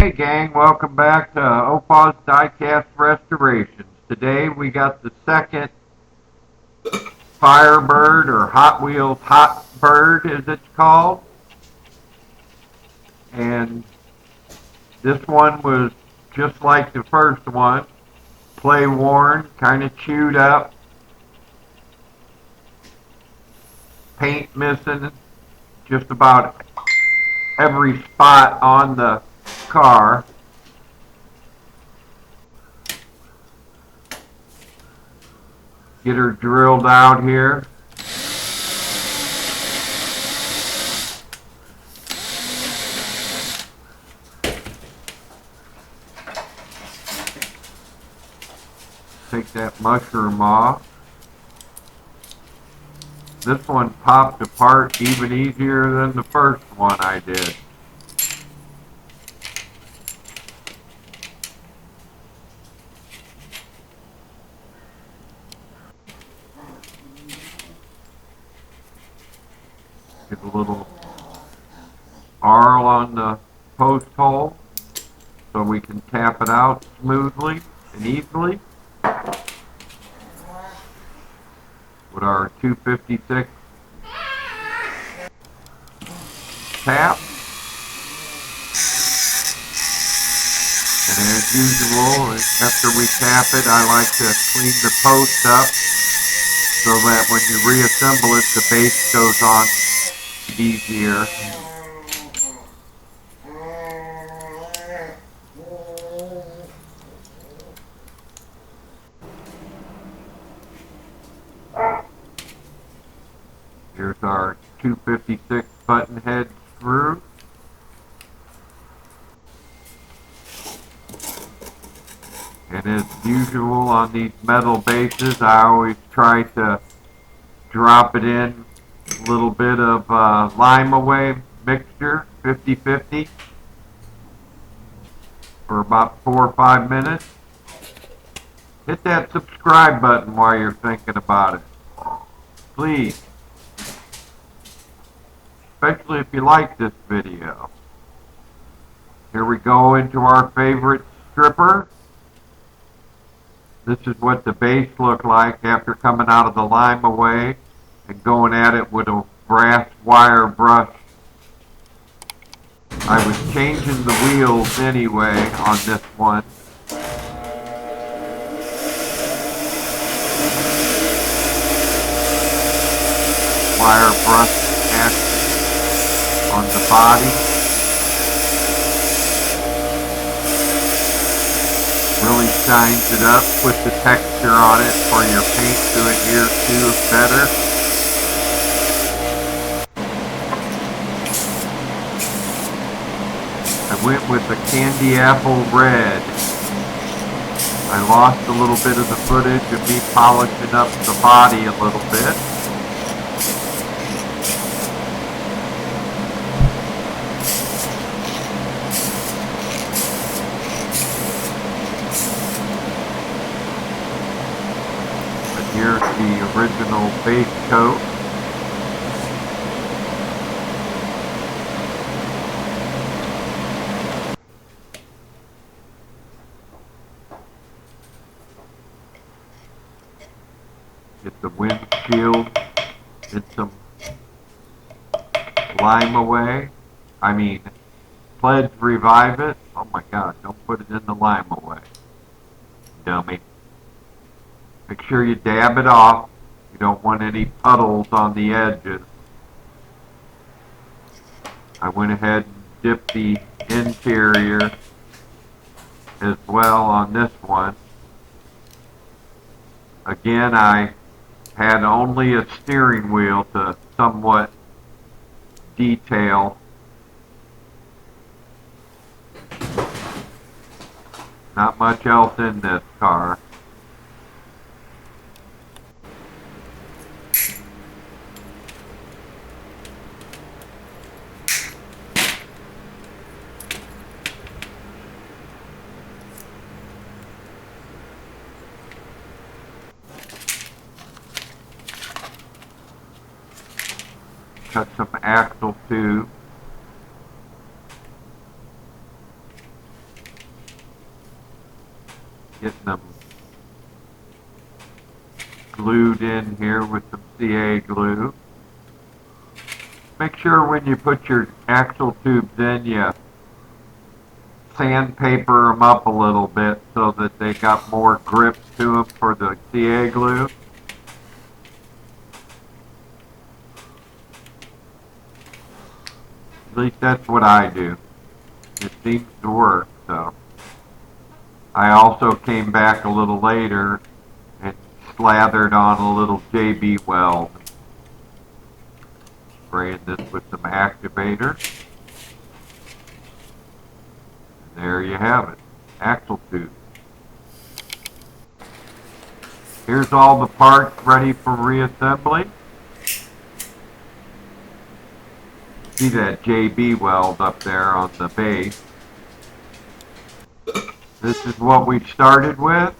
Hey gang, welcome back to Opaw's Diecast Restorations. Today we got the second Firebird, or Hot Wheels Hot Bird as it's called. And this one was just like the first one, play worn, kind of chewed up, paint missing just about every spot on the car. Get her drilled out here. Take that mushroom off. This one popped apart even easier than the first one I did. Get a little arl on the post hole so we can tap it out smoothly and easily with our 256 tap. And as usual, after we tap it, I like to clean the post up so that when you reassemble it, the base goes on easier. Here's our 256 button head screw. And as usual on these metal bases, I always try to drop it in a little bit of Lime-A-Wave mixture, 50-50, for about 4 or 5 minutes. Hit that subscribe button while you're thinking about it. Please. Especially if you like this video. Here we go into our favorite stripper. This is what the base looked like after coming out of the Lime-A-Wave and going at it with a brass wire brush. I was changing the wheels anyway on this one. Wire brush action on the body. Really shines it up, puts the texture on it for your paint to adhere to better. I went with the Candy Apple Red. I lost a little bit of the footage of me polishing up the body a little bit. Here's the original base coat. Get the windshield and some Lime-A-Wave. Pledge Revive It. Oh my God, don't put it in the Lime-A-Wave, dummy. Make sure you dab it off. You don't want any puddles on the edges. I went ahead and dipped the interior as well on this one. Again, I had only a steering wheel to somewhat detail. Not much else in this car. Cut some axle tube. Getting them glued in here with some CA glue. Make sure when you put your axle tubes in, you sandpaper them up a little bit so that they got more grip to them for the CA glue. At least that's what I do. It seems to work, so. I also came back a little later and slathered on a little JB Weld. Spraying this with some activator. And there you have it, axle tube. Here's all the parts ready for reassembly. See that JB Weld up there on the base. This is what we started with.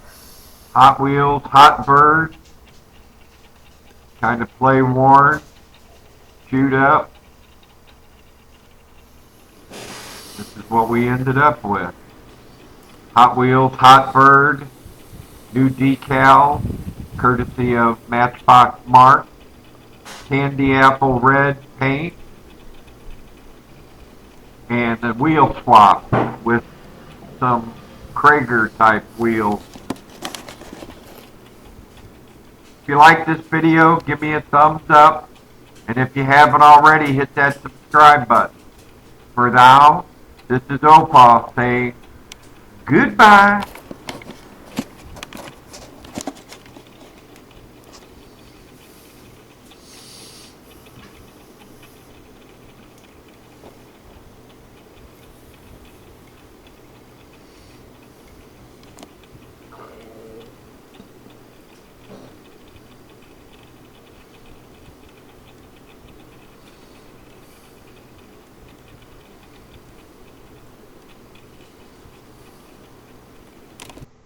Hot Wheels, Hot Bird. Kind of play worn. Chewed up. This is what we ended up with. Hot Wheels, Hot Bird. New decal, courtesy of Matchbox Mark. Candy apple red paint. And a wheel swap with some Krager type wheels. If you like this video, give me a thumbs up. And if you haven't already, hit that subscribe button. For now, this is Opaw saying goodbye.